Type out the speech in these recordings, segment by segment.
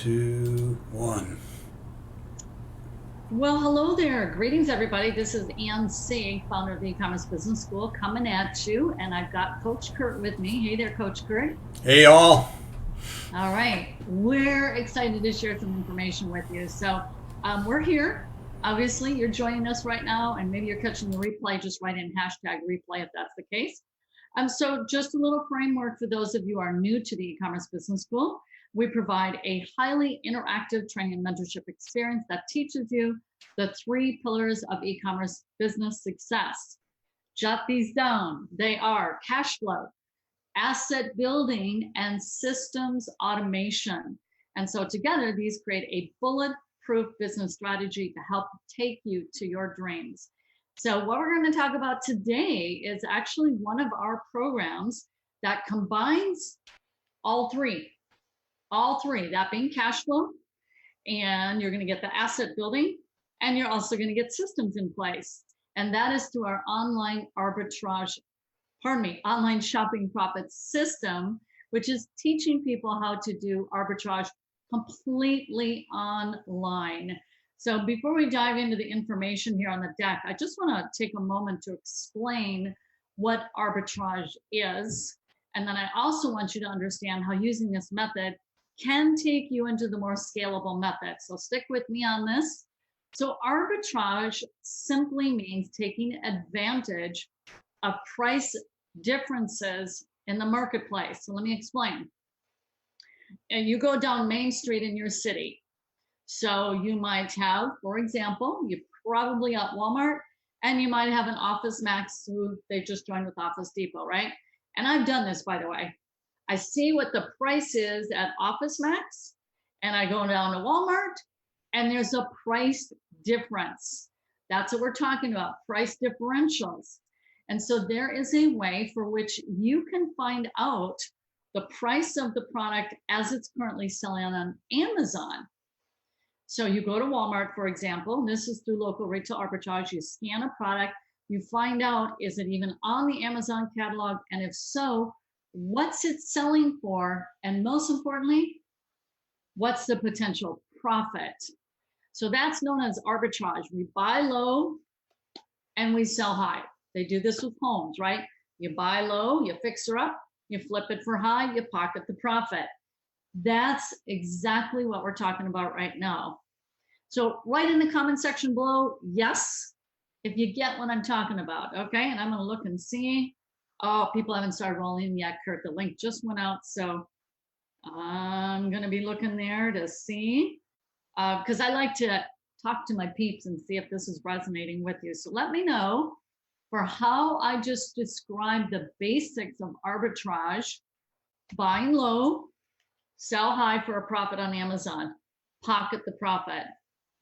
2, 1. Well, hello there. Greetings, everybody. This is Sieg, founder of the E-commerce Business School, coming at you. And I've got Coach Kurt with me. Hey there, Coach Kurt. Hey, y'all. All right. We're excited to share some information with you. So we're here. Obviously, you're joining us right now, and maybe you're catching the replay. Just write in #replay if that's the case. So just a little framework for those of you who are new to the E-commerce Business School. We provide a highly interactive training and mentorship experience that teaches you the 3 pillars of e-commerce business success. Jot these down. They are cash flow, asset building, and systems automation. And so together, these create a bulletproof business strategy to help take you to your dreams. So what we're going to talk about today is actually one of our programs that combines all three, that being cash flow, and you're going to get the asset building, and you're also going to get systems in place. And that is through our online online shopping profits system, which is teaching people how to do arbitrage completely online. So before we dive into the information here on the deck, I just want to take a moment to explain what arbitrage is. And then I also want you to understand how using this method can take you into the more scalable method. So stick with me on this. So arbitrage simply means taking advantage of price differences in the marketplace. So let me explain. And you go down Main Street in your city. So you might have, for example, you probably got Walmart, and you might have an Office Max who they just joined with Office Depot, right? And I've done this, by the way. I see what the price is at Office Max, and I go down to Walmart, and there's a price difference. That's what we're talking about, price differentials. And so there is a way for which you can find out the price of the product as it's currently selling on Amazon. So you go to Walmart, for example, and this is through local retail arbitrage. You scan a product, you find out, is it even on the Amazon catalog? And if so, what's it selling for? And most importantly, what's the potential profit? So that's known as arbitrage. We buy low and we sell high. They do this with homes, right? You buy low, you fix her up, you flip it for high, you pocket the profit. That's exactly what we're talking about right now. So write in the comment section below, yes, if you get what I'm talking about, okay? And I'm gonna look and see. Oh, people haven't started rolling yet, Kurt. The link just went out, so I'm gonna be looking there to see, because I like to talk to my peeps and see if this is resonating with you. So let me know for how I just described the basics of arbitrage, buying low, sell high for a profit on Amazon, pocket the profit.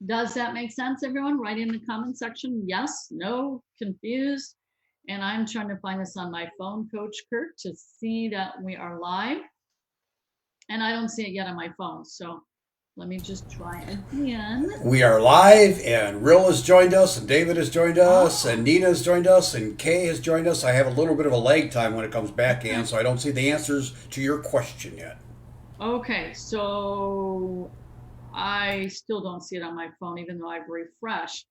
Does that make sense, everyone? Write in the comment section, yes, no, confused. And I'm trying to find this on my phone, Coach Kurt, to see that we are live. And I don't see it yet on my phone, so let me just try again. We are live, and Rill has joined us, and David has joined us, and Nina has joined us, and Kay has joined us. I have a little bit of a lag time when it comes back in, so I don't see the answers to your question yet. Okay, so I still don't see it on my phone, even though I've refreshed.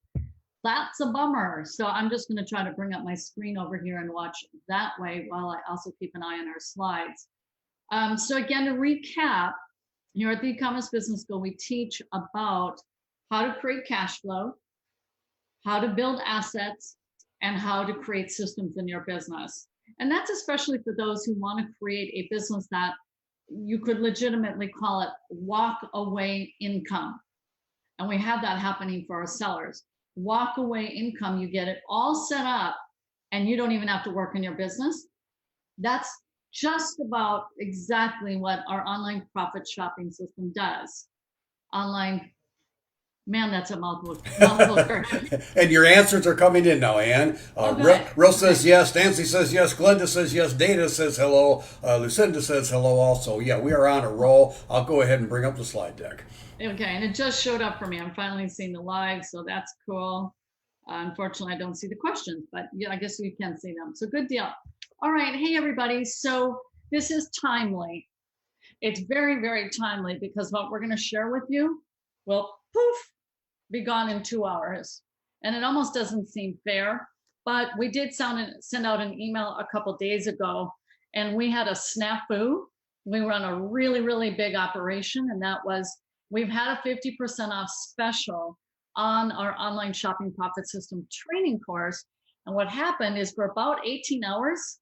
That's a bummer. So I'm just going to try to bring up my screen over here and watch that way while I also keep an eye on our slides. So again, to recap, here at the E-commerce Business School, we teach about how to create cash flow, how to build assets, and how to create systems in your business. And that's especially for those who want to create a business that you could legitimately call it walk away income. And we have that happening for our sellers. Walk away income, you get it all set up and you don't even have to work in your business. That's just about exactly what our online profit shopping system does. Online, man, that's a mouthful. And your answers are coming in now, Ann. Rill says yes, Nancy says yes, Glenda says yes, Dana says hello, Lucinda says hello also. Yeah, we are on a roll. I'll go ahead and bring up the slide deck. Okay, and it just showed up for me. I'm finally seeing the live, so that's cool. Unfortunately, I don't see the questions, but yeah, I guess you can see them. So good deal. All right, hey everybody. So this is timely. It's very, very timely because what we're going to share with you will poof, be gone in 2 hours. And it almost doesn't seem fair, but we did send out an email a couple days ago, and we had a snafu. We run a really, really big operation, and that was, we've had a 50% off special on our online shopping profit system training course. And what happened is for about 18 hours,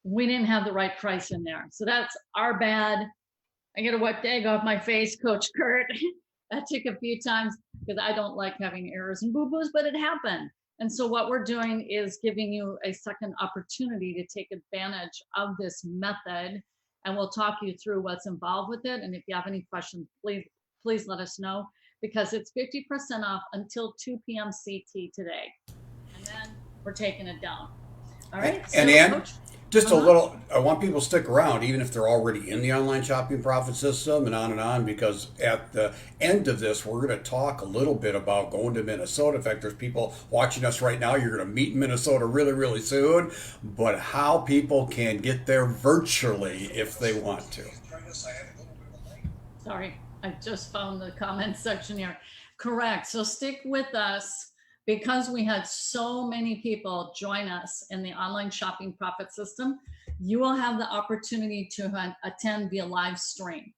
we didn't have the right price in there. So that's our bad. I get a wet egg off my face, Coach Kurt. That took a few times because I don't like having errors and boo-boos, but it happened. And so what we're doing is giving you a second opportunity to take advantage of this method, and we'll talk you through what's involved with it. And if you have any questions, please let us know, because it's 50% off until 2 p.m. CT today. And then we're taking it down. All right. And so, Ann, Coach, just a little, I want people to stick around, even if they're already in the online shopping profit system and on, because at the end of this, we're going to talk a little bit about going to Minnesota. In fact, there's people watching us right now. You're going to meet in Minnesota really, really soon, but how people can get there virtually if they want to. Sorry, I just found the comment section here. Correct. So stick with us, because we had so many people join us in the online shopping profit system. You will have the opportunity to attend via live stream.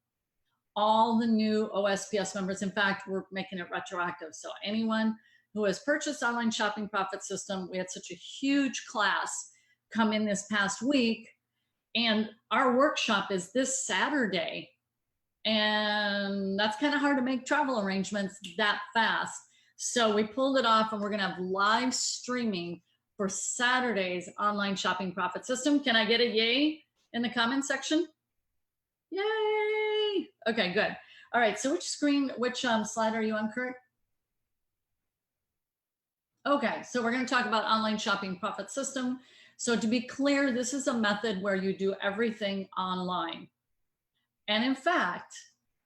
All the new OSPS members, in fact, we're making it retroactive. So anyone who has purchased online shopping profit system, we had such a huge class come in this past week, and our workshop is this Saturday. And that's kind of hard to make travel arrangements that fast. So we pulled it off, and we're going to have live streaming for Saturday's online shopping profit system. Can I get a yay in the comment section? Yay. Okay, good. All right. So which slide are you on, Kurt? Okay. So we're going to talk about online shopping profit system. So to be clear, this is a method where you do everything online. And in fact,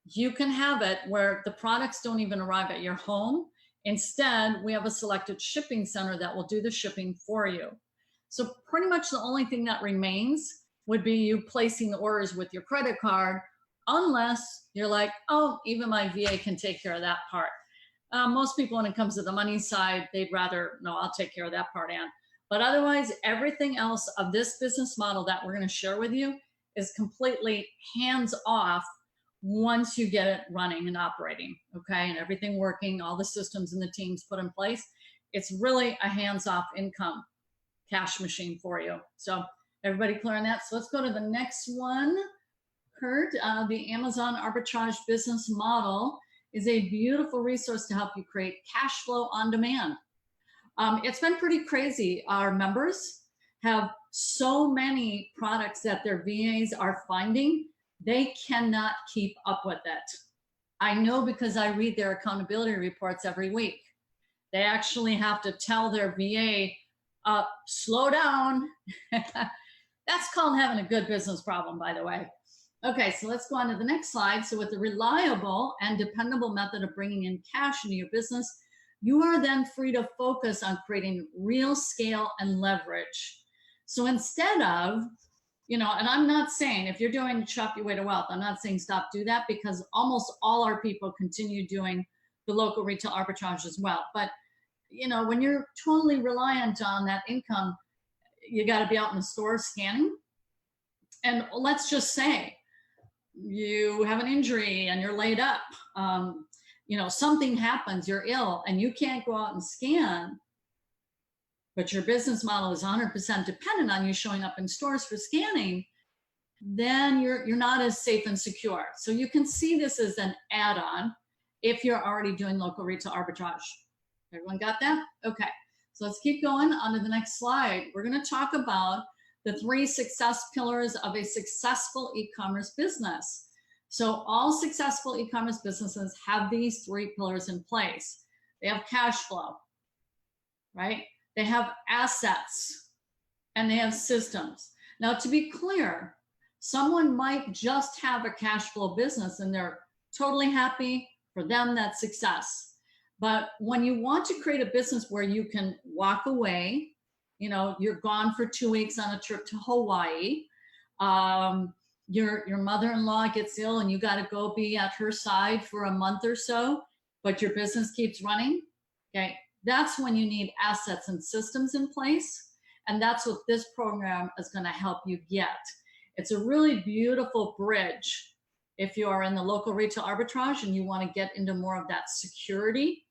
you can have it where the products don't even arrive at your home. Instead, we have a selected shipping center that will do the shipping for you. So pretty much the only thing that remains would be you placing the orders with your credit card, unless you're like, oh, even my VA can take care of that part. Most people, when it comes to the money side, they'd rather, no, I'll take care of that part, Ann. But otherwise, everything else of this business model that we're going to share with you is completely hands off once you get it running and operating, okay, and everything working, all the systems and the teams put in place. It's really a hands-off income cash machine for you. So everybody clear on that? So let's go to the next one. Kurt, the Amazon Arbitrage Business Model is a beautiful resource to help you create cash flow on demand. It's been pretty crazy. Our members have so many products that their VAs are finding, they cannot keep up with it. I know because I read their accountability reports every week. They actually have to tell their VA, slow down. That's called having a good business problem, by the way. Okay, so let's go on to the next slide. So with a reliable and dependable method of bringing in cash into your business, you are then free to focus on creating real scale and leverage. So instead of, and I'm not saying if you're doing Shop Your Way to Wealth, I'm not saying stop, do that, because almost all our people continue doing the local retail arbitrage as well. But, when you're totally reliant on that income, you got to be out in the store scanning. And let's just say you have an injury and you're laid up. Something happens, you're ill, and you can't go out and scan, but your business model is 100% dependent on you showing up in stores for scanning, then you're not as safe and secure. So you can see this as an add-on if you're already doing local retail arbitrage. Everyone got that? Okay. So let's keep going on to the next slide. We're going to talk about the 3 success pillars of a successful e-commerce business. So all successful e-commerce businesses have these 3 pillars in place. They have cash flow, right? They have assets, and they have systems. Now, to be clear, someone might just have a cash flow business and they're totally happy. For them, that's success. But when you want to create a business where you can walk away, you're gone for 2 weeks on a trip to Hawaii, your mother-in-law gets ill and you got to go be at her side for a month or so, but your business keeps running. Okay, that's when you need assets and systems in place. And that's what this program is going to help you get. It's a really beautiful bridge if you are in the local retail arbitrage and you want to get into more of that security,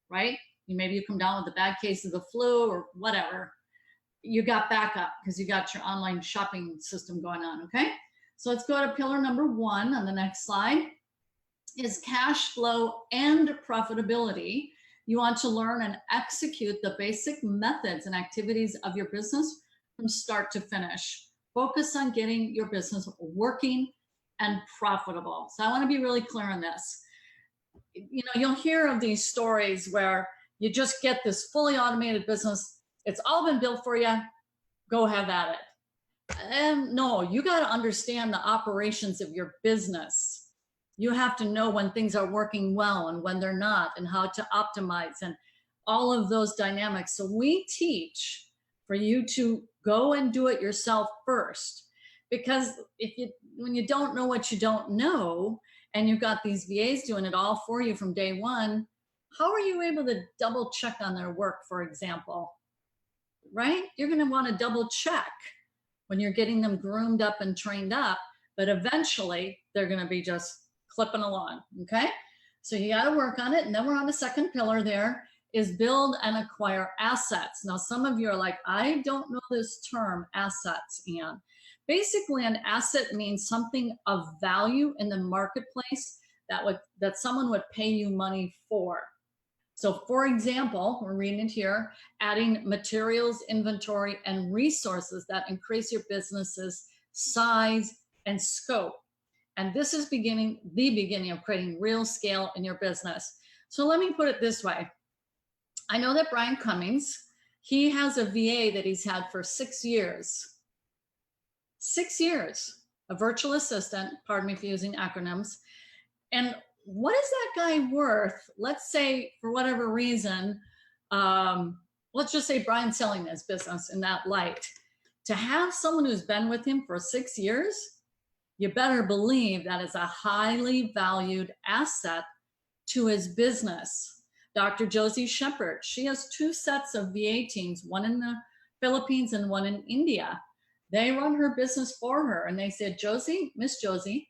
right? Maybe you come down with a bad case of the flu or whatever. You got backup because you got your online shopping system going on, okay? So let's go to pillar number 1 on the next slide, is cash flow and profitability. You want to learn and execute the basic methods and activities of your business from start to finish. Focus on getting your business working and profitable. So I want to be really clear on this. You know, you'll hear of these stories where you just get this fully automated business. It's all been built for you. Go have at it. And no, you got to understand the operations of your business. You have to know when things are working well and when they're not, and how to optimize and all of those dynamics. So we teach for you to go and do it yourself first, because when you don't know what you don't know, and you've got these VAs doing it all for you from day one, how are you able to double check on their work, for example? Right? You're going to want to double check when you're getting them groomed up and trained up, but eventually they're going to be just clipping along. Okay. So you got to work on it. And then we're on the second pillar there, is build and acquire assets. Now, some of you are like, I don't know this term, assets, Ann. Basically, an asset means something of value in the marketplace that someone would pay you money for. So for example, we're reading it here, adding materials, inventory, and resources that increase your business's size and scope. And this is the beginning of creating real scale in your business. So let me put it this way. I know that Brian Cummings, he has a VA that he's had for 6 years. 6 years, a virtual assistant, pardon me for using acronyms. And what is that guy worth? Let's say, for whatever reason, let's just say Brian's selling his business in that light. To have someone who's been with him for 6 years, you better believe that is a highly valued asset to his business. Dr. Josie Shepard, she has 2 sets of VA teams, one in the Philippines and one in India. They run her business for her, and they said, Josie, Miss Josie,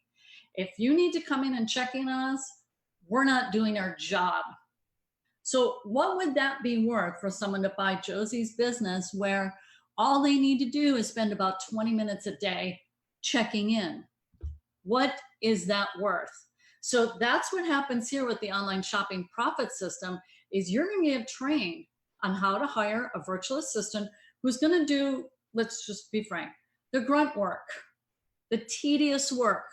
if you need to come in and check in on us, we're not doing our job. So what would that be worth for someone to buy Josie's business, where all they need to do is spend about 20 minutes a day checking in? What is that worth? So that's what happens here with the online shopping profit system, is you're going to get trained on how to hire a virtual assistant who's going to do, let's just be frank, the grunt work, the tedious work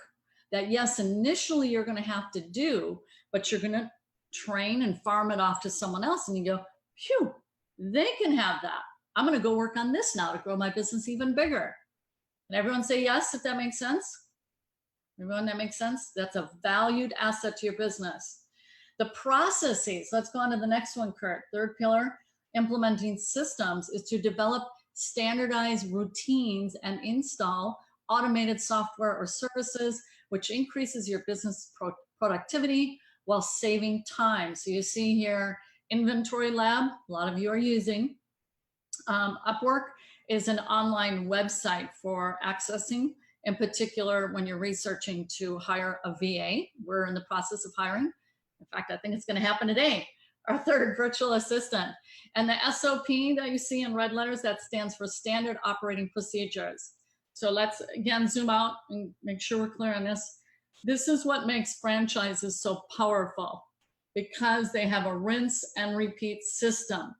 that, yes, initially you're going to have to do, but you're going to train and farm it off to someone else. And you go, phew, they can have that. I'm going to go work on this now to grow my business even bigger. And everyone say yes, if that makes sense. Everyone, that makes sense? That's a valued asset to your business. The processes, let's go on to the next one, Kurt. Third pillar, implementing systems, is to develop standardized routines and install automated software or services, which increases your business productivity while saving time. So you see here, Inventory Lab, a lot of you are using. Upwork is an online website for accessing, in particular when you're researching to hire a VA. We're in the process of hiring. In fact, I think it's going to happen today, our third virtual assistant. And the SOP that you see in red letters, that stands for Standard Operating Procedures. So let's again zoom out and make sure we're clear on this. This is what makes franchises so powerful, because they have a rinse and repeat system.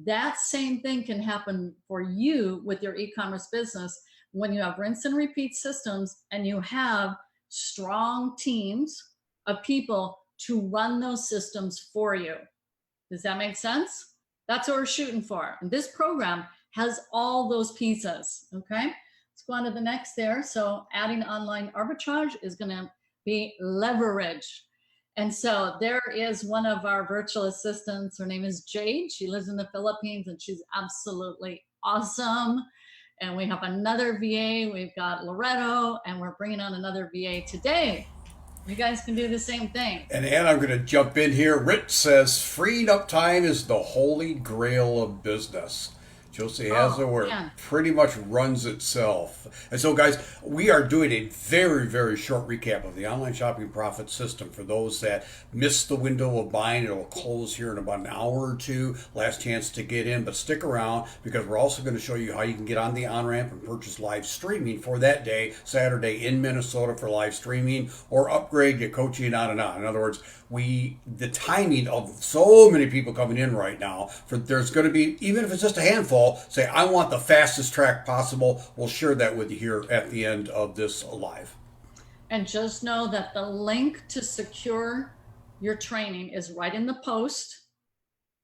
That same thing can happen for you with your e-commerce business when you have rinse and repeat systems and you have strong teams of people to run those systems for you. Does that make sense? That's what we're shooting for. And this program has all those pieces, okay? Let's go on to the next there. So adding online arbitrage is gonna be leverage. And so there is one of our virtual assistants. Her name is Jade. She lives in the Philippines and she's absolutely awesome. And we have another VA. We've got Loretto, and we're bringing on another VA today. You guys can do the same thing. And Ann, I'm going to jump in here. Rich says, freed up time is the holy grail of business. Josie has it where it pretty much runs itself. And so, guys, we are doing a very, very short recap of the online shopping profit system for those that missed the window of buying. It will close here in about an hour or two. Last chance to get in, but stick around because we're also going to show you how you can get on the on-ramp and purchase live streaming for that day, Saturday in Minnesota for live streaming, or upgrade, get coaching, on and on. In other words, the timing of so many people coming in right now, there's going to be, even if it's just a handful, say, I want the fastest track possible. We'll share that with you here at the end of this live. And just know that the link to secure your training is right in the post.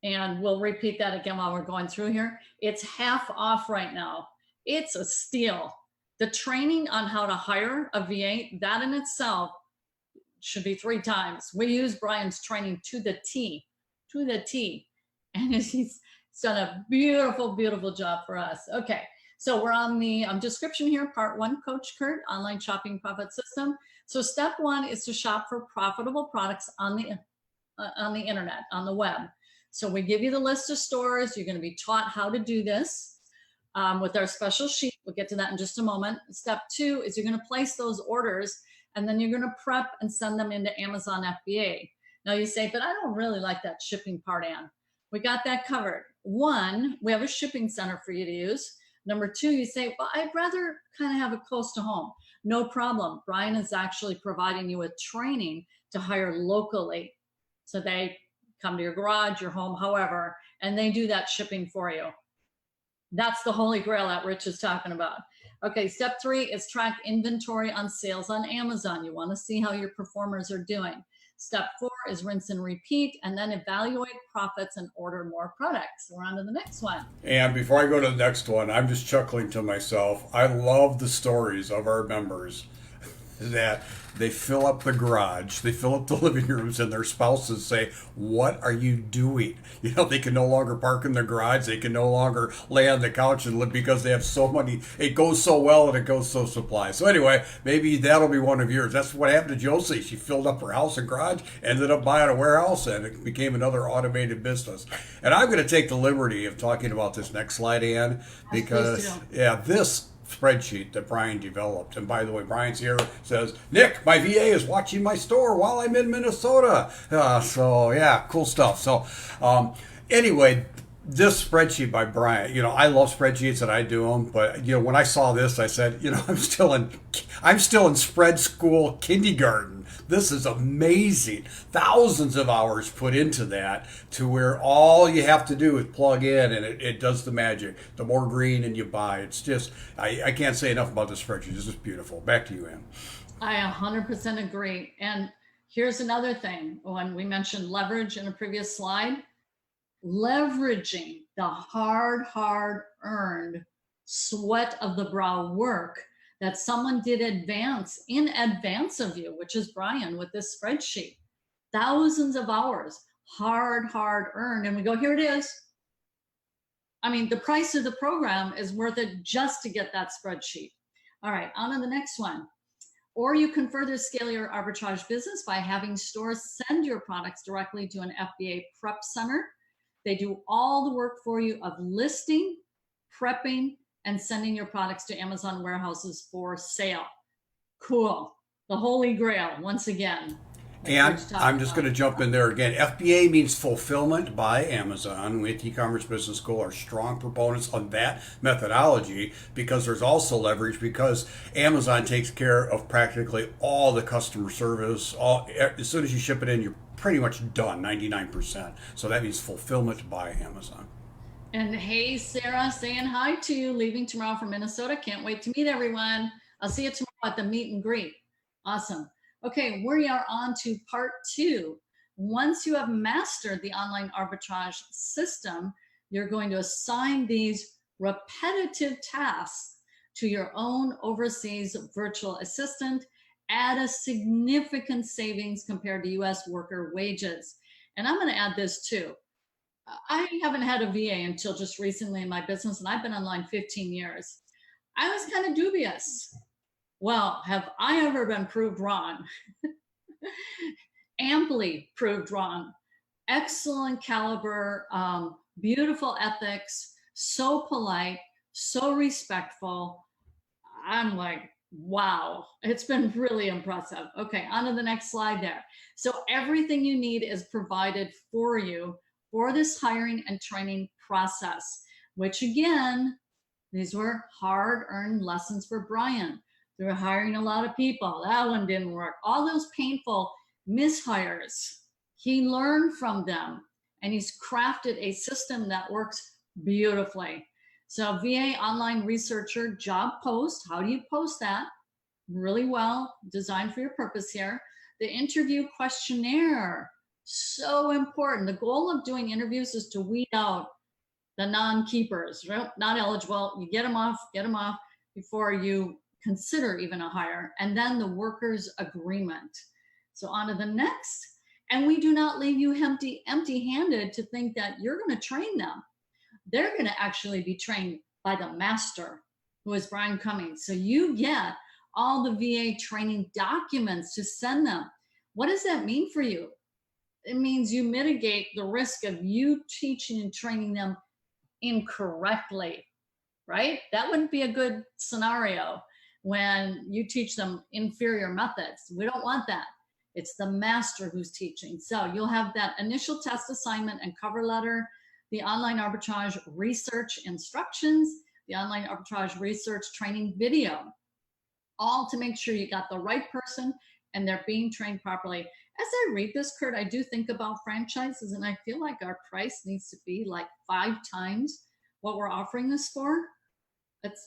And we'll repeat that again while we're going through here. It's half off right now. It's a steal. The training on how to hire a VA, that in itself should be 3 times. We use Brian's training to the T. And he's done a beautiful, beautiful job for us. Okay, so we're on the description here, part 1, Coach Kurt, online shopping profit system. So step 1 is to shop for profitable products on the internet, on the web. So we give you the list of stores. You're going to be taught how to do this with our special sheet. We'll get to that in just a moment. Step 2 is you're going to place those orders, and then you're going to prep and send them into Amazon FBA. Now you say, but I don't really like that shipping part, Ann. We got that covered. 1, we have a shipping center for you to use. Number 2, you say, well, I'd rather kind of have it close to home. No problem. Brian is actually providing you with training to hire locally. So they come to your garage, your home, however, and they do that shipping for you. That's the holy grail that Rich is talking about. Okay, step 3 is track inventory on sales on Amazon. You want to see how your performers are doing. Step 4 is rinse and repeat, and then evaluate profits and order more products. We're on to the next one. And before I go to the next one, I'm just chuckling to myself. I love the stories of our members that they fill up the garage, they fill up the living rooms, and their spouses say, what are you doing? You know, they can no longer park in their garage, they can no longer lay on the couch and live because they have so many, it goes so well and it goes so supply. So anyway, maybe that'll be one of yours. That's what happened to Josie. She filled up her house and garage, ended up buying a warehouse, and it became another automated business. And I'm going to take the liberty of talking about this next slide, Ann, because this spreadsheet that Brian developed. And by the way, Brian's here, says, Nick, my VA is watching my store while I'm in Minnesota. So yeah, cool stuff. So anyway, this spreadsheet by Brian, you know, I love spreadsheets and I do them, but you know, when I saw this, I said, you know, I'm still in spread school kindergarten. This is amazing. Thousands of hours put into that to where all you have to do is plug in and it does the magic. The more green and you buy, it's just, I can't say enough about this spreadsheet. This is beautiful. Back to you, Ann. I 100% agree. And here's another thing. When we mentioned leverage in a previous slide, leveraging the hard earned sweat of the brow work that someone did in advance of you, which is Brian with this spreadsheet. Thousands of hours, hard earned. And we go, here it is. I mean, the price of the program is worth it just to get that spreadsheet. All right, on to the next one. Or you can further scale your arbitrage business by having stores send your products directly to an FBA prep center. They do all the work for you of listing, prepping, and sending your products to Amazon warehouses for sale. Cool. The holy grail, once again. And I'm just going to jump in there again. FBA means Fulfillment by Amazon. We at E-Commerce Business School are strong proponents of that methodology because there's also leverage because Amazon takes care of practically all the customer service. As soon as you ship it in, you're pretty much done, 99%. So that means Fulfillment by Amazon. And hey, Sarah, saying hi to you, leaving tomorrow from Minnesota. Can't wait to meet everyone. I'll see you tomorrow at the meet and greet. Awesome. Okay, we are on to part 2. Once you have mastered the online arbitrage system, you're going to assign these repetitive tasks to your own overseas virtual assistant at a significant savings compared to US worker wages. And I'm going to add this too. I haven't had a VA until just recently in my business, and I've been online 15 years. I was kind of dubious. Well, have I ever been proved wrong? Amply proved wrong. Excellent caliber, beautiful ethics, so polite, so respectful. I'm like, wow, it's been really impressive. Okay, on to the next slide there. So everything you need is provided for you for this hiring and training process, which again, these were hard-earned lessons for Brian. They were hiring a lot of people. That one didn't work. All those painful mishires, he learned from them, and he's crafted a system that works beautifully. So VA online researcher job post, how do you post that? Really well, designed for your purpose here. The interview questionnaire, so important. The goal of doing interviews is to weed out the non-keepers, right? Not eligible. You get them off before you consider even a hire. And then the workers agreement. So on to the next. And we do not leave you empty-handed to think that you're going to train them. They're going to actually be trained by the master, who is Brian Cummings. So you get all the VA training documents to send them. What does that mean for you? It means you mitigate the risk of you teaching and training them incorrectly, right? That wouldn't be a good scenario when you teach them inferior methods. We don't want that. It's the master who's teaching. So you'll have that initial test assignment and cover letter, the online arbitrage research instructions, the online arbitrage research training video, all to make sure you got the right person and they're being trained properly. As I read this, Kurt, I do think about franchises, and I feel like our price needs to be like 5 times what we're offering this for.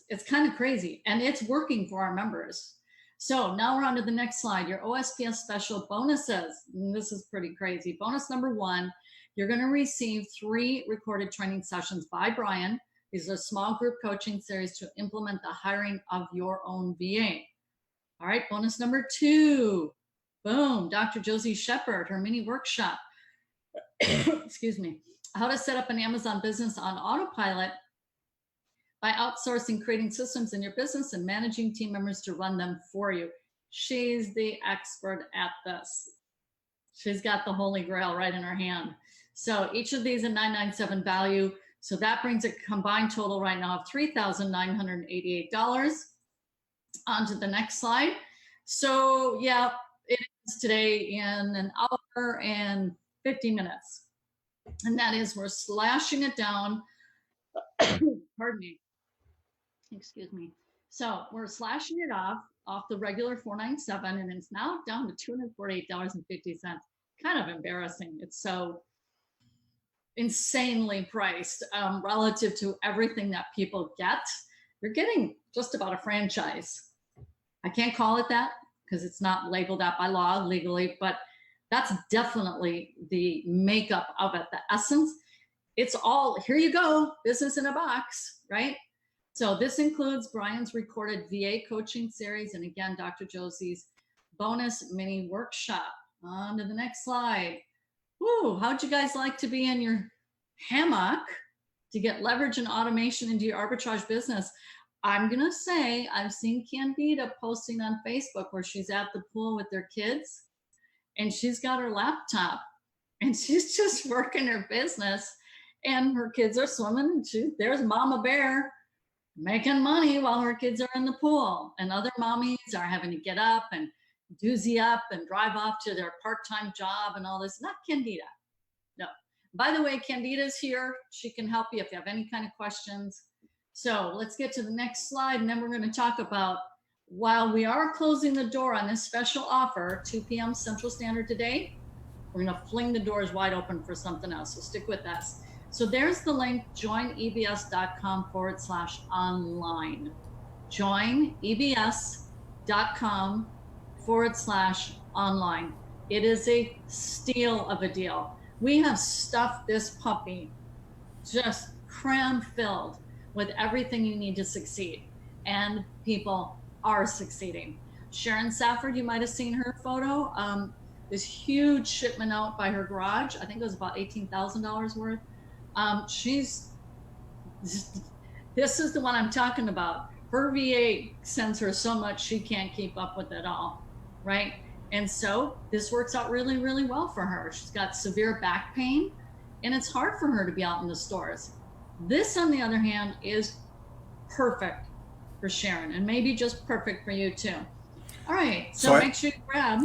It's kind of crazy, and it's working for our members. So now we're on to the next slide, your OSPS special bonuses. And this is pretty crazy. Bonus number 1, you're going to receive 3 recorded training sessions by Brian. These are small group coaching series to implement the hiring of your own VA. All right, bonus number 2, boom, Dr. Josie Shepard, her mini workshop. Excuse me. How to set up an Amazon business on autopilot by outsourcing, creating systems in your business and managing team members to run them for you. She's the expert at this. She's got the Holy Grail right in her hand. So each of these a $997 value. So that brings a combined total right now of $3,988. On to the next slide. So yeah, it is today in an hour and 50 minutes. And that is, we're slashing it down. Pardon me. Excuse me. So we're slashing it off the regular $497, and it's now down to $248.50. Kind of embarrassing. It's so insanely priced relative to everything that people get. You're getting just about a franchise. I can't call it that because it's not labeled out by law legally, but that's definitely the makeup of it, the essence. It's all, here you go, business in a box, right? So this includes Brian's recorded VA coaching series, and again, Dr. Josie's bonus mini workshop. On to the next slide. Woo, how'd you guys like to be in your hammock to get leverage and automation into your arbitrage business? I'm gonna say I've seen Candida posting on Facebook where she's at the pool with their kids, and she's got her laptop and she's just working her business, and her kids are swimming, and there's Mama Bear making money while her kids are in the pool, and other mommies are having to get up and doozy up and drive off to their part-time job and all this. Not Candida, no. By the way, Candida's here. She can help you if you have any kind of questions. So let's get to the next slide, and then we're going to talk about, while we are closing the door on this special offer, 2 p.m. Central Standard today, we're going to fling the doors wide open for something else. So stick with us. So there's the link, joinebs.com/online. joinebs.com/online. It is a steal of a deal. We have stuffed this puppy just cram filled with everything you need to succeed, and people are succeeding. Sharon Safford, you might have seen her photo. This huge shipment out by her garage. I think it was about $18,000 worth. This is the one I'm talking about. her VA sends her so much she can't keep up with it all, right? And so this works out really, really well for her. She's got severe back pain, and it's hard for her to be out in the stores. This, on the other hand, is perfect for Sharon, and maybe just perfect for you too. All right, so make sure you grab.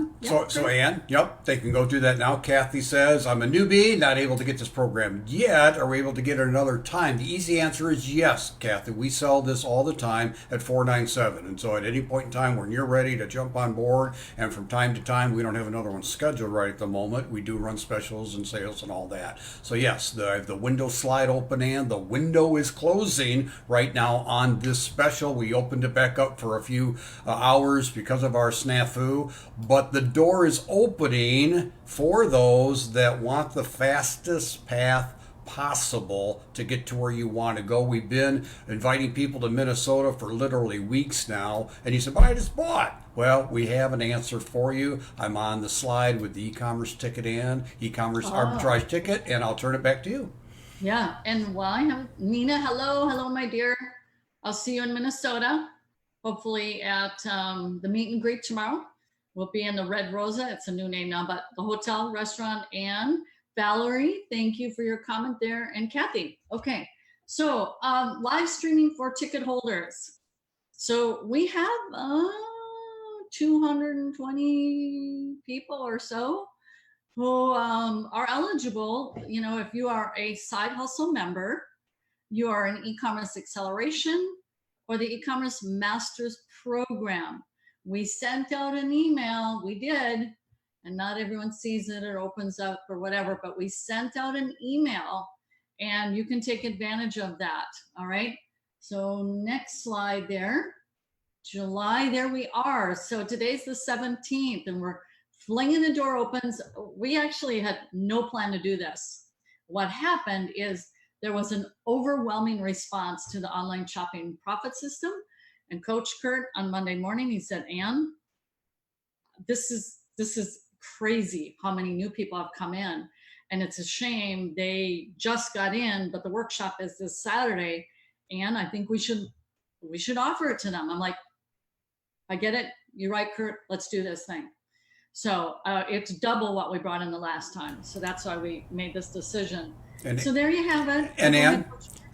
So Ann, yep, they can go do that now. Kathy says, I'm a newbie, not able to get this program yet. Are we able to get it another time? The easy answer is yes, Kathy. We sell this all the time at $497. And so at any point in time when you're ready to jump on board, and from time to time, we don't have another one scheduled right at the moment. We do run specials and sales and all that. So yes, the window slide open, and the window is closing right now on this special. We opened it back up for a few hours because of our snafu, but the door is opening for those that want the fastest path possible to get to where you want to go. We've been inviting people to Minnesota for literally weeks now, and you said, but I just bought. Well, we have an answer for you. I'm on the slide with the e-commerce ticket and e-commerce arbitrage ticket, and I'll turn it back to you. Yeah, and while I have Nina, hello, my dear. I'll see you in Minnesota. Hopefully at the meet and greet tomorrow. We'll be in the Red Rosa. It's a new name now, but the hotel, restaurant, and Valerie, thank you for your comment there. And Kathy, okay. So live streaming for ticket holders. So we have 220 people or so who are eligible. You know, if you are a side hustle member, you are an e-commerce acceleration, or the e-commerce master's program. We sent out an email, we did, and not everyone sees it or opens up or whatever, but we sent out an email and you can take advantage of that. All right. So next slide there. July, there we are. So today's the 17th and we're flinging the door opens. We actually had no plan to do this. What happened is there was an overwhelming response to the online shopping profit system. And Coach Kurt on Monday morning, he said, Ann, this is crazy how many new people have come in. And it's a shame they just got in, but the workshop is this Saturday. And I think we should offer it to them. I'm like, I get it. You're right, Kurt. Let's do this thing. So it's double what we brought in the last time. So that's why we made this decision. And so there you have it. And Ann,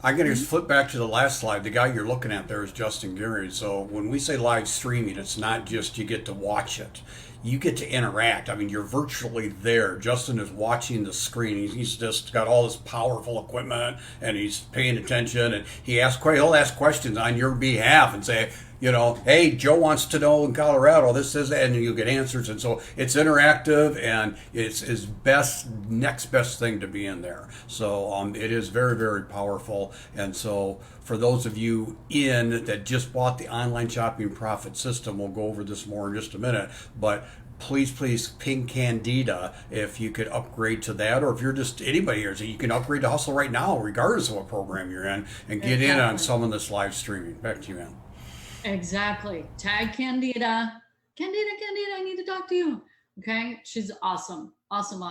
I'm going to flip back to the last slide. The guy you're looking at there is Justin Geary. So when we say live streaming, it's not just you get to watch it. You get to interact. I mean, you're virtually there. Justin is watching the screen. He's just got all this powerful equipment, and he's paying attention. And he'll ask questions on your behalf and say, you know, hey, Joe wants to know in Colorado, this is, and you get answers. And so it's interactive, and it's his next best thing to be in there. So it is very, very powerful. And so for those of you that just bought the online shopping profit system, we'll go over this more in just a minute, but please ping Candida if you could upgrade to that, or if you're just anybody here, so you can upgrade to Hustle right now, regardless of what program you're in, and get in on some of this live streaming. Back to you, Ann. Exactly. Tag Candida. Candida, I need to talk to you. Okay. She's awesome. Awesome.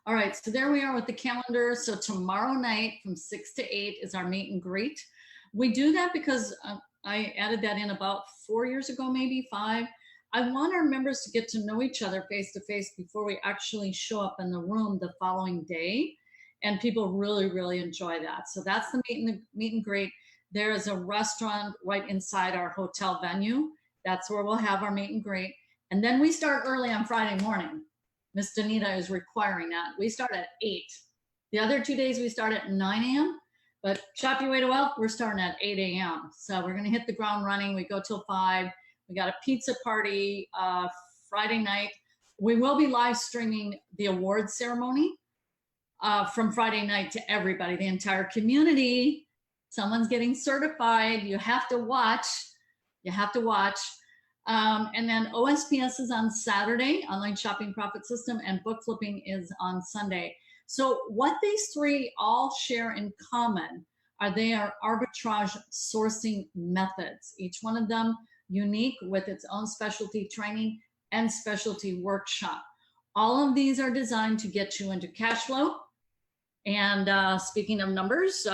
All right. So there we are with the calendar. So tomorrow night from 6 to 8 is our meet and greet. We do that because I added that in about 4 years ago, maybe 5. I want our members to get to know each other face to face before we actually show up in the room the following day. And people really, really enjoy that. So that's the meet and greet. There is a restaurant right inside our hotel venue. That's where we'll have our meet and greet. And then we start early on Friday morning. Miss Danita is requiring that. We start at 8. The other 2 days we start at 9 a.m. But Shop Your Way to Wealth, we're starting at 8 a.m. So we're going to hit the ground running. We go till 5. We got a pizza party Friday night. We will be live streaming the award ceremony from Friday night to everybody, the entire community. Someone's getting certified. You have to watch. And then OSPS is on Saturday, Online Shopping Profit System, and book flipping is on Sunday. So what these three all share in common are they are arbitrage sourcing methods, each one of them unique with its own specialty training and specialty workshop. All of these are designed to get you into cash flow. And speaking of numbers,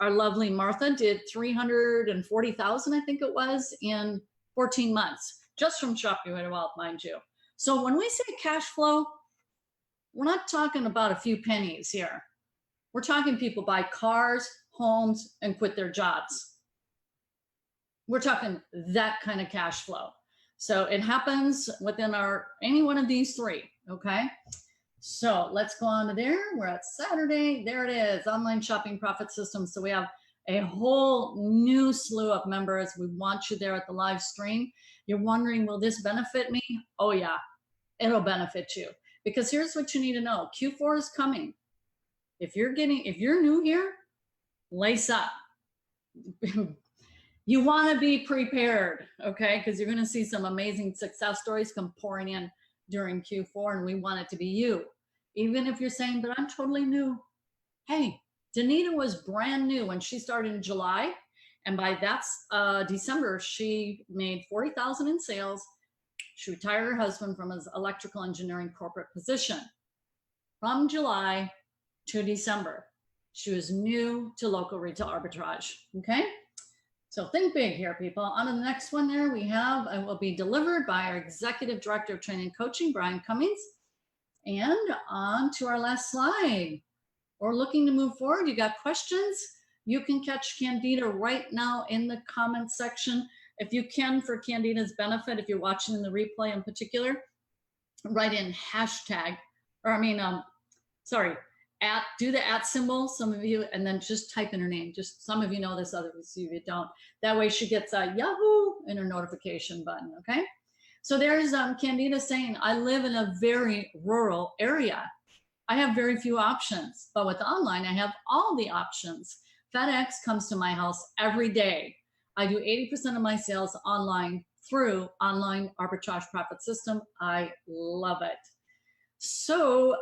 Our lovely Martha did 340,000, I think it was, in 14 months, just from Shopping Your Wealth, mind you. So when we say cash flow, we're not talking about a few pennies here. We're talking people buy cars, homes, and quit their jobs. We're talking that kind of cash flow. So it happens within any one of these three, okay? So let's go on to there. We're at Saturday. There it is, online shopping profit system. So we have a whole new slew of members. We want you there at the live stream. You're wondering, will this benefit me? Oh yeah, it'll benefit you. Because here's what you need to know. Q4 is coming. If you're new here, lace up. You want to be prepared, okay? Because you're going to see some amazing success stories come pouring in during Q4, and we want it to be you. Even if you're saying, but I'm totally new. Hey, Danita was brand new when she started in July, and by December, she made 40,000 in sales. She retired her husband from his electrical engineering corporate position. From July to December, she was new to local retail arbitrage, okay? So think big here, people. On to the next one there, we have, and will be delivered by our Executive Director of Training and Coaching, Brian Cummings. And on to our last slide. We're looking to move forward. You got questions? You can catch Candida right now in the comment section. If you can, for Candida's benefit, if you're watching in the replay in particular, write in hashtag, do the @ symbol, some of you, and then just type in her name. Just some of you know this, others of you don't. That way she gets a Yahoo in her notification button, okay? So there's Candida saying, I live in a very rural area. I have very few options, but with online, I have all the options. FedEx comes to my house every day. I do 80% of my sales online through online arbitrage profit system. I love it. So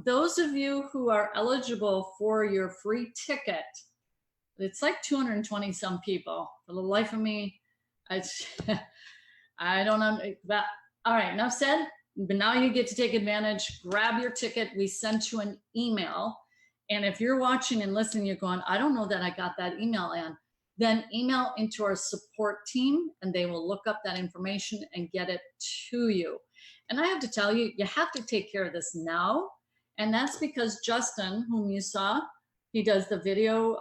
those of you who are eligible for your free ticket, it's like 220 some people. For the life of me, I don't know. But all right, enough said. But now you get to take advantage. Grab your ticket. We sent you an email. And if you're watching and listening, you're going, I don't know that I got that email in. Then email into our support team and they will look up that information and get it to you. And I have to tell you, you have to take care of this now. And that's because Justin, whom you saw, he does the video,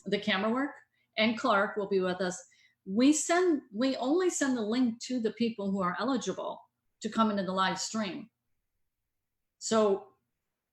the camera work, and Clark will be with us. We only send the link to the people who are eligible to come into the live stream. So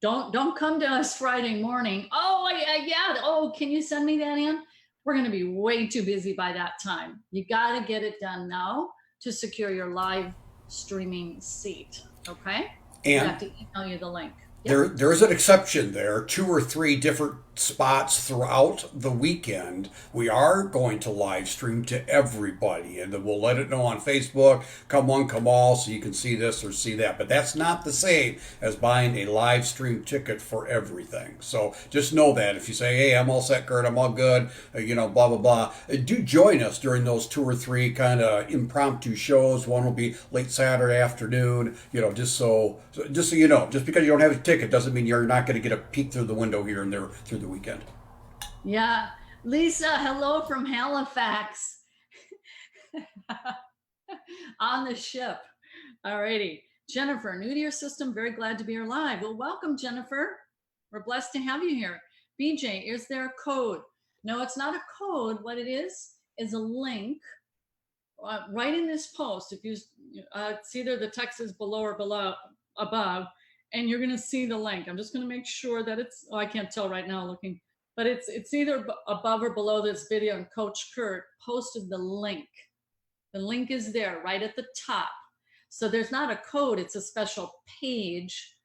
don't come to us Friday morning. Oh, yeah. Oh, can you send me that in? We're going to be way too busy by that time. You got to get it done now to secure your live streaming seat. Okay? And I have to email you the link. Yep. There is an exception there, 2 or 3 different spots throughout the weekend. We are going to live stream to everybody, and then we'll let it know on Facebook, come one, come all, so you can see this or see that. But that's not the same as buying a live stream ticket for everything. So just know that if you say, hey, I'm all set, Kurt, I'm all good, blah, blah, blah, do join us during those 2 or 3 kind of impromptu shows. One will be late Saturday afternoon, just so you know, just because you don't have a ticket doesn't mean you're not going to get a peek through the window here and there through the weekend. Yeah. Lisa, hello from Halifax. On the ship. Alrighty. Jennifer, new to your system. Very glad to be here live. Well, welcome, Jennifer. We're blessed to have you here. BJ, is there a code? No, it's not a code. What it is a link right in this post. If you it's either the text is below or above, and you're going to see the link. I'm just going to make sure that I can't tell right now looking, but it's either above or below this video, and Coach Kurt posted the link. The link is there right at the top. So there's not a code, it's a special page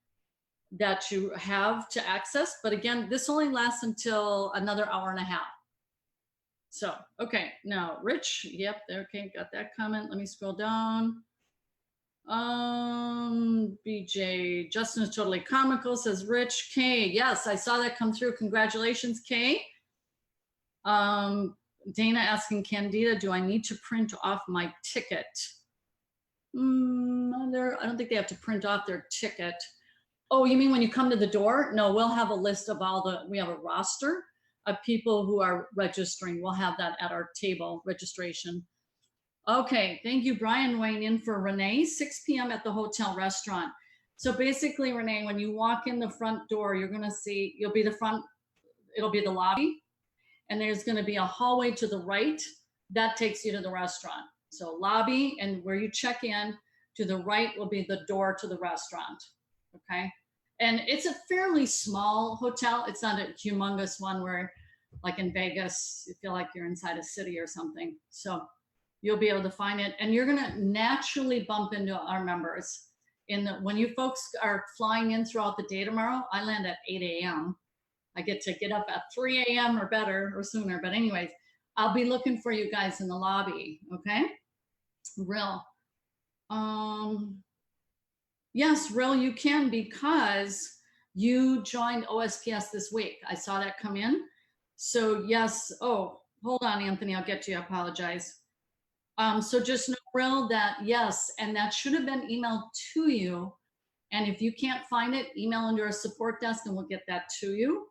that you have to access. But again, this only lasts until another hour and a half. So, okay, now Rich, yep, okay, got that comment. Let me scroll down. BJ, Justin is totally comical, says Rich. Kay, yes, I saw that come through. Congratulations, Kay. Dana asking Candida, do I need to print off my ticket? I don't think they have to print off their ticket. Oh, you mean when you come to the door? No, we'll have a list of we have a roster of people who are registering. We'll have that at our table, registration. Okay, thank you, Brian, weighing in for Renee, 6 p.m. at the hotel restaurant. So basically, Renee, when you walk in the front door, you're gonna see, it'll be the lobby, and there's gonna be a hallway to the right that takes you to the restaurant. So lobby, and where you check in, to the right will be the door to the restaurant, okay? And it's a fairly small hotel. It's not a humongous one where, like in Vegas, you feel like you're inside a city or something. So you'll be able to find it, and you're gonna naturally bump into our members. When you folks are flying in throughout the day tomorrow, I land at 8 a.m. I get to get up at 3 a.m. or better or sooner. But anyways, I'll be looking for you guys in the lobby, okay? Real. Yes, Real, you can, because you joined OSPS this week. I saw that come in. So yes, oh, hold on, Anthony, I'll get to you, I apologize. So just know, Real, that yes, and that should have been emailed to you. And if you can't find it, email under our support desk and we'll get that to you.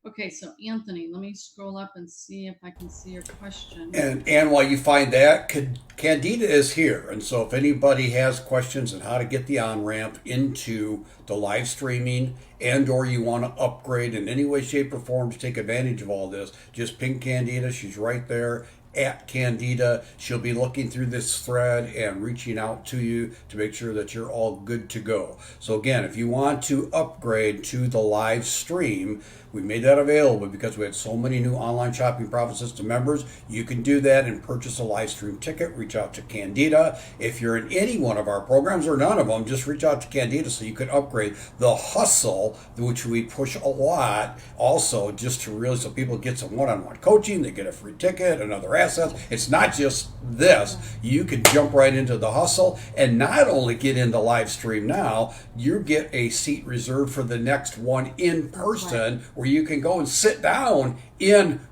Okay, so Anthony, let me scroll up and see if I can see your question. And while you find that, Candida is here. And so if anybody has questions on how to get the on-ramp into the live streaming, and or you want to upgrade in any way, shape, or form to take advantage of all this, just ping Candida. She's right there at Candida. She'll be looking through this thread and reaching out to you to make sure that you're all good to go. So again, if you want to upgrade to the live stream, we made that available because we had so many new online shopping profit system members. You can do that and purchase a live stream ticket. Reach out to Candida. If you're in any one of our programs or none of them, just reach out to Candida so you can upgrade. The hustle, which we push a lot, also just to really, so people get some one-on-one coaching, they get a free ticket, another assets. It's not just this. You can jump right into the hustle and not only get in the live stream now, you get a seat reserved for the next one in person, where you can go and sit down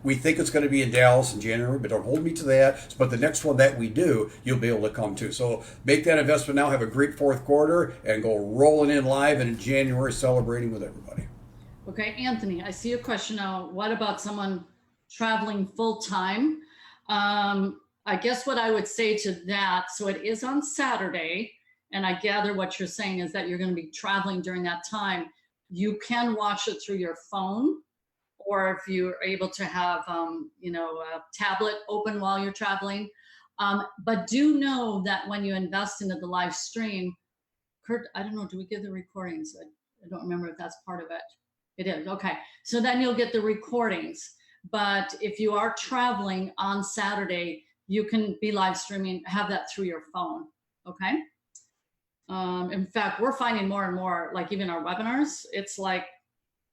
we think it's going to be in Dallas in January, but don't hold me to that. But the next one that we do, you'll be able to come to. So make that investment now, have a great fourth quarter, and go rolling in live and in January celebrating with everybody. Okay, Anthony, I see a question now. What about someone traveling full time? I guess what I would say to that, so it is on Saturday, and I gather what you're saying is that you're going to be traveling during that time. You can watch it through your phone, or if you're able to have, a tablet open while you're traveling. But do know that when you invest into the live stream, Kurt, I don't know, do we give the recordings? I don't remember if that's part of it. It is, okay. So then you'll get the recordings. But if you are traveling on Saturday, you can be live streaming, have that through your phone, okay? In fact, we're finding more and more, like even our webinars, it's like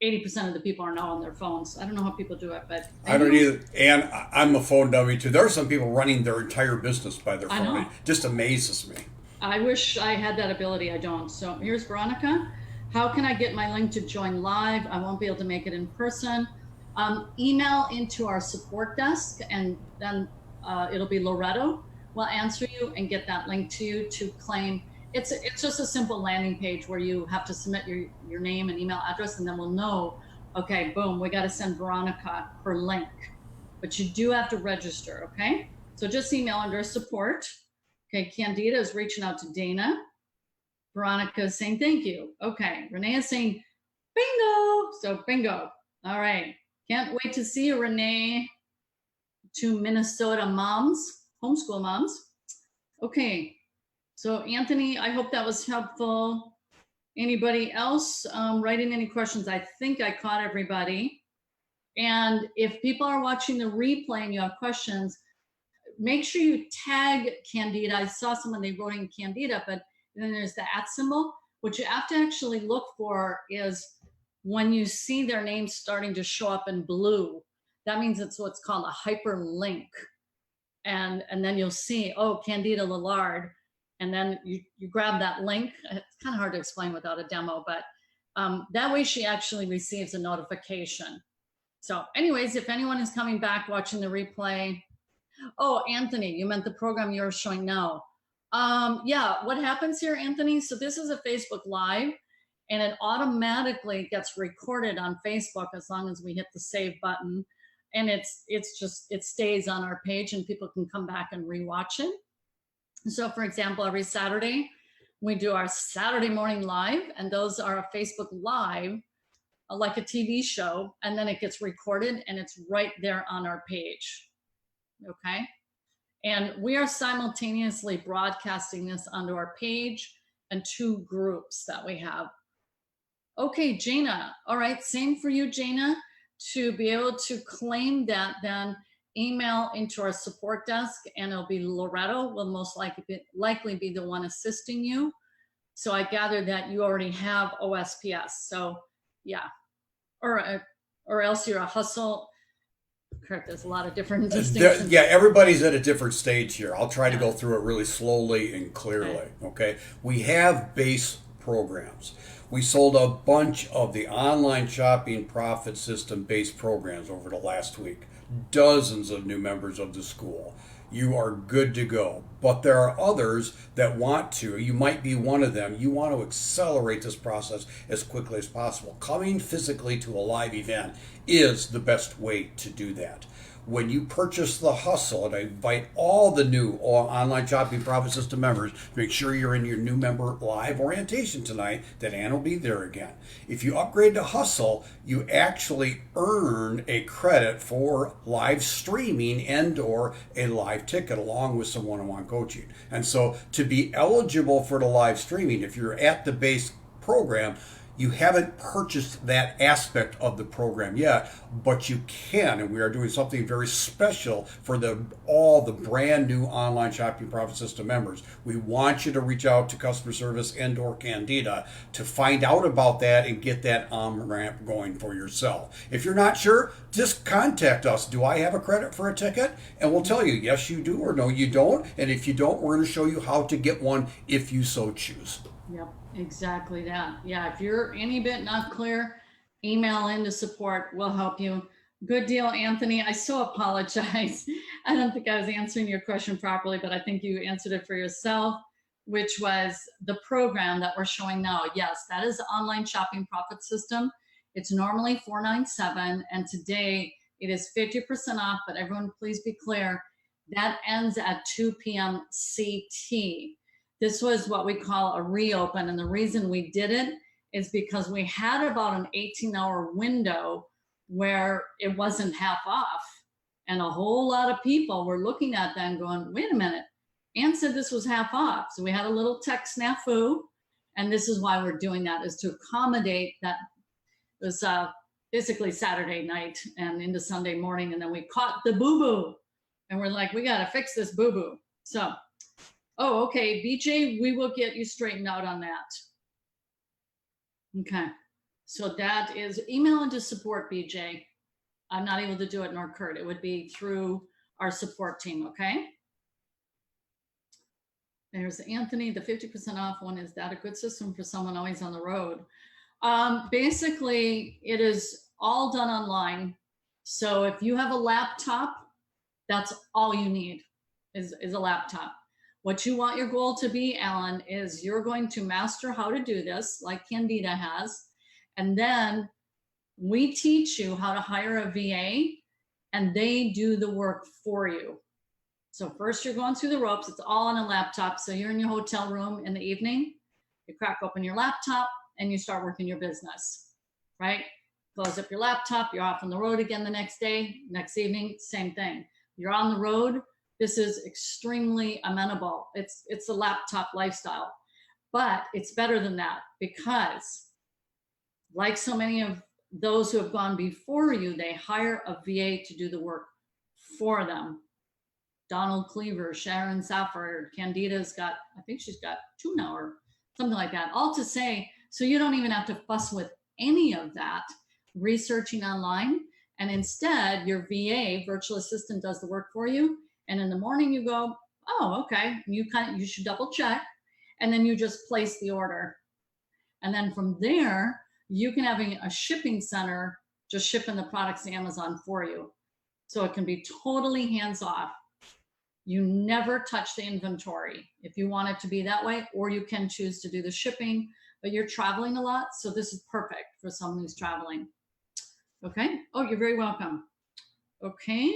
80% of the people are now on their phones. I don't know how people do it, but I don't either. And I'm a phone dummy too. There are some people running their entire business by their phone. It just amazes me. I wish I had that ability. I don't. So here's Veronica. How can I get my link to join live? I won't be able to make it in person. Email into our support desk, and then it'll be Loretto will answer you and get that link to you to claim. It's just a simple landing page where you have to submit your name and email address, and then we'll know, okay, boom, we got to send Veronica her link. But you do have to register, okay? So just email under support. Okay, Candida is reaching out to Dana. Veronica is saying thank you. Okay, Renee is saying bingo. So bingo. All right. Can't wait to see you, Renee. To Minnesota moms, homeschool moms. Okay. So Anthony, I hope that was helpful. Anybody else writing any questions? I think I caught everybody. And if people are watching the replay and you have questions, make sure you tag Candida. I saw someone, they wrote in Candida, but then there's the @ symbol. What you have to actually look for is when you see their name starting to show up in blue, that means it's what's called a hyperlink. And then you'll see, oh, Candida Lillard. And then you grab that link. It's kind of hard to explain without a demo, but that way she actually receives a notification. So anyways, if anyone is coming back watching the replay, oh, Anthony, you meant the program you're showing now. Yeah, what happens here, Anthony? So this is a Facebook Live, and it automatically gets recorded on Facebook as long as we hit the save button. and it stays on our page and people can come back and rewatch it. So for example, every Saturday we do our Saturday morning live, and those are a Facebook live, like a TV show, and then it gets recorded and it's right there on our page. Okay. And we are simultaneously broadcasting this onto our page and 2 groups that we have. Okay, Jana. All right, same for you, Jana. To be able to claim that, then email into our support desk, and it'll be Loretto will most likely be the one assisting you. So I gather that you already have OSPS. So yeah, or else you're a hustle. Correct. There's a lot of different distinctions. Yeah, everybody's at a different stage here. I'll try to go through it really slowly and clearly. Okay. We have base programs. We sold a bunch of the online shopping profit system based programs over the last week. Dozens of new members of the school. You are good to go. But there are others that want to. You might be one of them. You want to accelerate this process as quickly as possible. Coming physically to a live event is the best way to do that. When you purchase the hustle, and I invite all the new online shopping profit system members, make sure you're in your new member live orientation tonight, that Ann will be there again. If you upgrade to hustle, you actually earn a credit for live streaming and or a live ticket along with some one-on-one coaching. And so to be eligible for the live streaming, if you're at the base program, you haven't purchased that aspect of the program yet, but you can, and we are doing something very special for all the brand new online shopping profit system members. We want you to reach out to customer service and or Candida to find out about that and get that on-ramp going for yourself. If you're not sure, just contact us. Do I have a credit for a ticket? And we'll tell you, yes, you do, or no, you don't. And if you don't, we're going to show you how to get one if you so choose. Yep, exactly that. Yeah, if you're any bit not clear, email into support. We'll help you. Good deal, Anthony. I so apologize. I don't think I was answering your question properly, but I think you answered it for yourself, which was the program that we're showing now. Yes, that is the online shopping profit system. It's normally $497, and today it is 50% off, but everyone please be clear, that ends at 2 p.m. CT. This was what we call a reopen. And the reason we did it is because we had about an 18-hour window where it wasn't half off. And a whole lot of people were looking at that and going, wait a minute, Ann said this was half off. So we had a little tech snafu. And this is why we're doing that, is to accommodate that. It was basically Saturday night and into Sunday morning. And then we caught the boo-boo. And we're like, we got to fix this boo-boo. So, oh, okay, BJ, we will get you straightened out on that. Okay, so that is email into support, BJ. I'm not able to do it, nor Kurt. It would be through our support team, okay? There's Anthony, the 50% off one. Is that a good system for someone always on the road? Basically, it is all done online. So if you have a laptop, that's all you need is a laptop. What you want your goal to be, Alan, is you're going to master how to do this like Candida has. And then we teach you how to hire a VA and they do the work for you. So first you're going through the ropes. It's all on a laptop. So you're in your hotel room in the evening, you crack open your laptop and you start working your business, right? Close up your laptop. You're off on the road again the next day, next evening, same thing. You're on the road. This is extremely amenable. It's a laptop lifestyle, but it's better than that because like so many of those who have gone before you, they hire a VA to do the work for them. Donald Cleaver, Sharon Safford, Candida's got, I think she's got 2 now or something like that. All to say, so you don't even have to fuss with any of that researching online. And instead your VA, virtual assistant, does the work for you. And in the morning you go, oh, okay. And you should double check. And then you just place the order. And then from there, you can have a shipping center just shipping the products to Amazon for you. So it can be totally hands off. You never touch the inventory if you want it to be that way, or you can choose to do the shipping, but you're traveling a lot. So this is perfect for someone who's traveling. Okay. Oh, you're very welcome. Okay.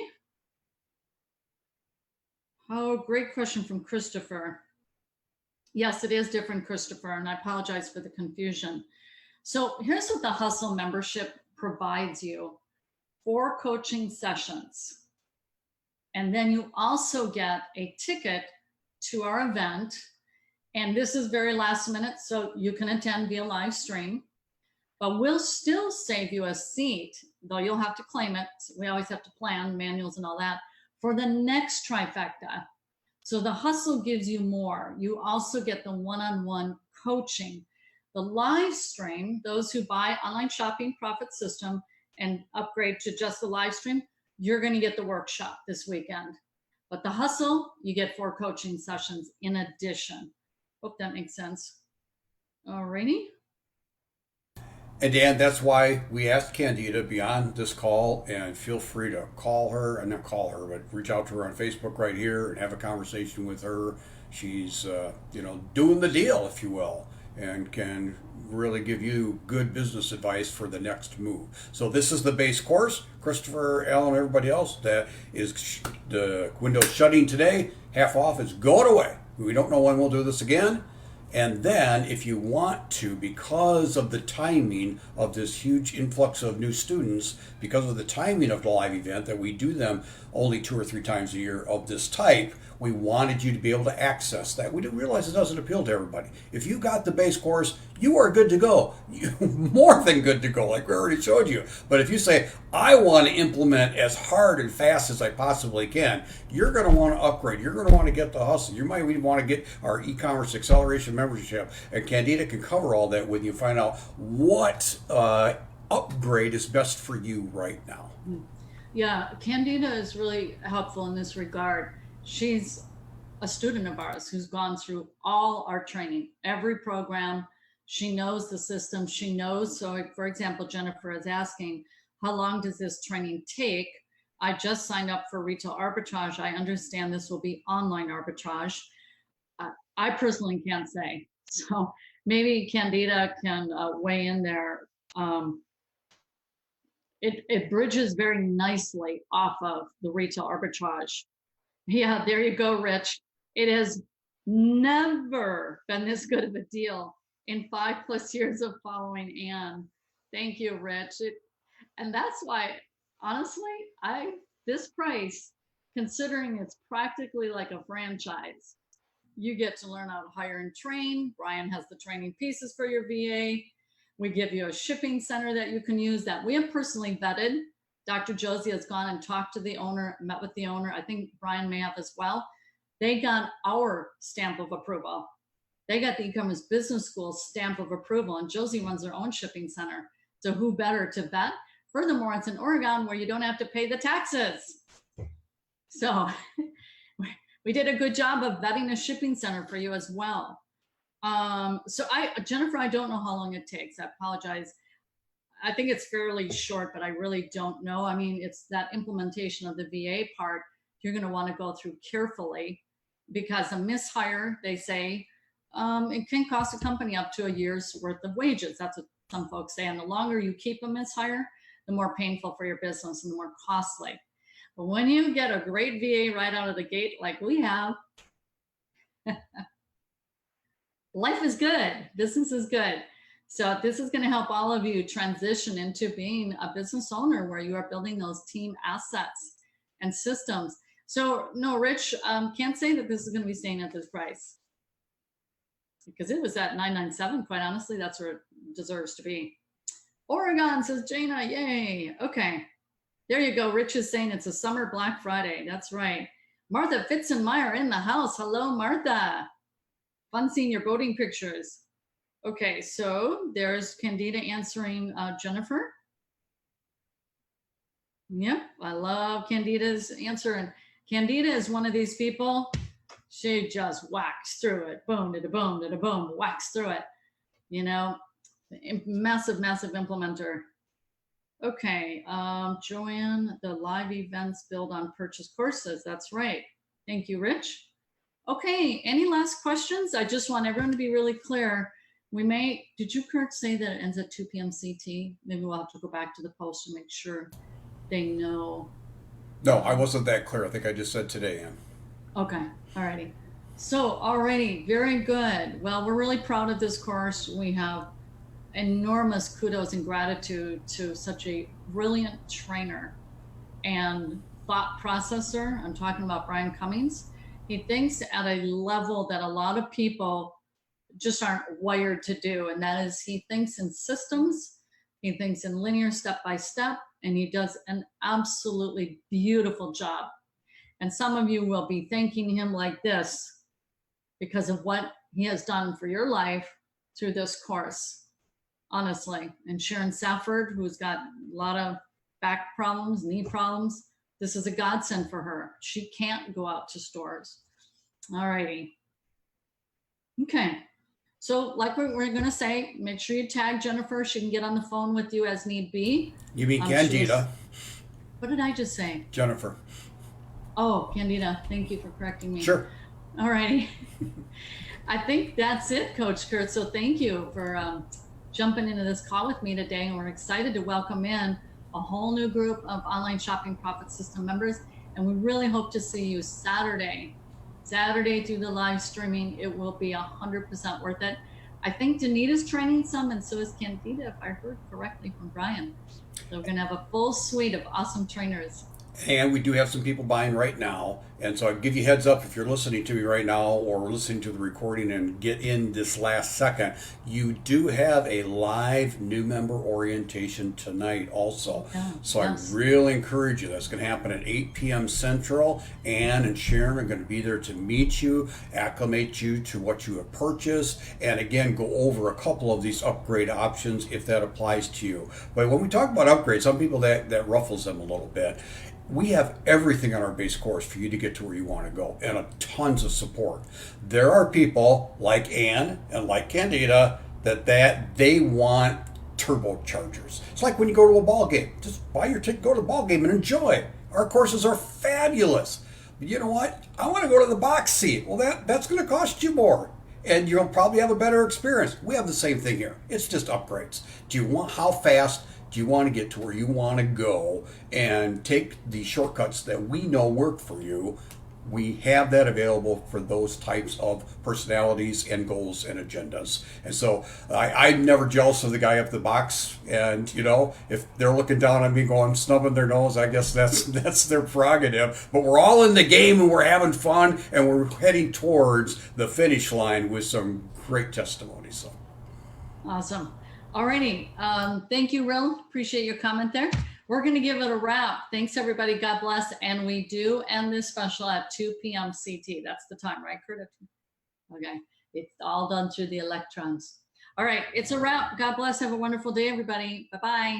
Oh, great question from Christopher. Yes, it is different, Christopher, and I apologize for the confusion. So here's what the Hustle membership provides you: 4 coaching sessions. And then you also get a ticket to our event. And this is very last minute, so you can attend via live stream. But we'll still save you a seat, though you'll have to claim it. We always have to plan manuals and all that for the next trifecta. So the Hustle gives you more. You also get the one-on-one coaching. The live stream, those who buy Online Shopping Profit System and upgrade to just the live stream, you're going to get the workshop this weekend. But the Hustle, you get 4 coaching sessions in addition. Hope that makes sense. Alrighty. And Dan, that's why we asked Candida beyond this call, and feel free to call her, and not call her, but reach out to her on Facebook right here and have a conversation with her. She's, doing the deal, if you will, and can really give you good business advice for the next move. So this is the base course. Christopher, Alan, everybody else, that is the window shutting today. Half off is going away. We don't know when we'll do this again. And then, if you want to, because of the timing of this huge influx of new students, because of the timing of the live event, that we do them only 2 or 3 times a year of this type, we wanted you to be able to access that. We do realize it doesn't appeal to everybody. If you got the base course, you are good to go. More than good to go, like we already showed you. But if you say, I want to implement as hard and fast as I possibly can, you're going to want to upgrade. You're going to want to get the Hustle. You might even want to get our e-commerce acceleration membership. And Candida can cover all that with you, find out what upgrade is best for you right now. Yeah, Candida is really helpful in this regard. She's a student of ours who's gone through all our training, every program. She knows the system. She knows. So, for example, Jennifer is asking, how long does this training take? I just signed up for retail arbitrage. I understand this will be online arbitrage. I personally can't say. So maybe Candida can weigh in there. It bridges very nicely off of the retail arbitrage. Yeah, there you go, Rich. It has never been this good of a deal in 5+ years of following Anne. Thank you, Rich. And that's why, honestly, this price, considering it's practically like a franchise, you get to learn how to hire and train. Brian has the training pieces for your VA. We give you a shipping center that you can use that we have personally vetted. Dr. Josie has gone and talked to the owner, met with the owner. I think Brian may have as well. They got our stamp of approval. They got the e-commerce business school stamp of approval, and Josie runs their own shipping center. So who better to vet? Furthermore, it's in Oregon where you don't have to pay the taxes. So we did a good job of vetting a shipping center for you as well. Jennifer, I don't know how long it takes. I apologize. I think it's fairly short, but I really don't know. I mean, it's that implementation of the VA part you're going to want to go through carefully, because a mishire, they say, it can cost a company up to a year's worth of wages. That's what some folks say. And the longer you keep a mishire, the more painful for your business and the more costly. But when you get a great VA right out of the gate, like we have, life is good. Business is good. So this is going to help all of you transition into being a business owner where you are building those team assets and systems. So no, Rich, can't say that this is going to be staying at this price, because it was at $997. Quite honestly, that's where it deserves to be. Oregon, says Jana, yay. Okay, there you go. Rich is saying it's a summer Black Friday. That's right. Martha Fitzenmeyer in the house. Hello, Martha. Fun seeing your boating pictures. Okay, so there's Candida answering Jennifer. Yep, I love Candida's answer. And Candida is one of these people, she just whacks through it. Boom, da boom, da boom, whacks through it. You know, massive, massive implementer. Okay, Joanne, the live events build on purchase courses. That's right. Thank you, Rich. Okay, any last questions? I just want everyone to be really clear. Did you, Kurt, say that it ends at 2 p.m. CT? Maybe we'll have to go back to the post and make sure they know. No, I wasn't that clear. I think I just said today, Ann. Okay, alrighty. So, alrighty, very good. Well, we're really proud of this course. We have enormous kudos and gratitude to such a brilliant trainer and thought processor. I'm talking about Brian Cummings. He thinks at a level that a lot of people just aren't wired to do, and that is he thinks in systems, he thinks in linear step by step, and he does an absolutely beautiful job. And some of you will be thanking him like this because of what he has done for your life through this course, honestly. And Sharon Safford, who's got a lot of back problems, knee problems, this is a godsend for her. She can't go out to stores. All righty. Okay. So like we're going to say, make sure you tag Jennifer. She can get on the phone with you as need be. You mean Candida? What did I just say? Jennifer. Oh, Candida. Thank you for correcting me. Sure. All righty. I think that's it, Coach Kurt. So thank you for jumping into this call with me today. And we're excited to welcome in a whole new group of online shopping profit system members. And we really hope to see you Saturday through the live streaming. It will be 100% worth it. I think Danita's training some, and so is Candida, if I heard correctly from Brian. So we're going to have a full suite of awesome trainers. And we do have some people buying right now. And so I'd give you heads up if you're listening to me right now or listening to the recording and get in this last second. You do have a live new member orientation tonight also. Oh, so yes. I really encourage you. That's going to happen at 8 p.m. Central. Ann and Sharon are going to be there to meet you, acclimate you to what you have purchased, and again, go over a couple of these upgrade options if that applies to you. But when we talk about upgrades, some people that ruffles them a little bit. We have everything on our base course for you to get to where you want to go, and tons of support. There are people like Ann and like Candida that they want turbochargers. It's like when you go to a ball game. Just buy your ticket, go to the ball game, and enjoy. Our courses are fabulous. But you know what? I want to go to the box seat. Well, that's going to cost you more, and you'll probably have a better experience. We have the same thing here. It's just upgrades. Do you want how fast? Do you want to get to where you want to go and take the shortcuts that we know work for you? We have that available for those types of personalities and goals and agendas. And so I'm never jealous of the guy up the box. And, you know, if they're looking down on me going, snubbing their nose, I guess that's their prerogative. But we're all in the game and we're having fun and we're heading towards the finish line with some great testimonies. So. Awesome. Alrighty. Thank you, Will. Appreciate your comment there. We're going to give it a wrap. Thanks, everybody. God bless. And we do end this special at 2 p.m. CT. That's the time, right, Kurt? Okay. It's all done through the electrons. All right. It's a wrap. God bless. Have a wonderful day, everybody. Bye-bye.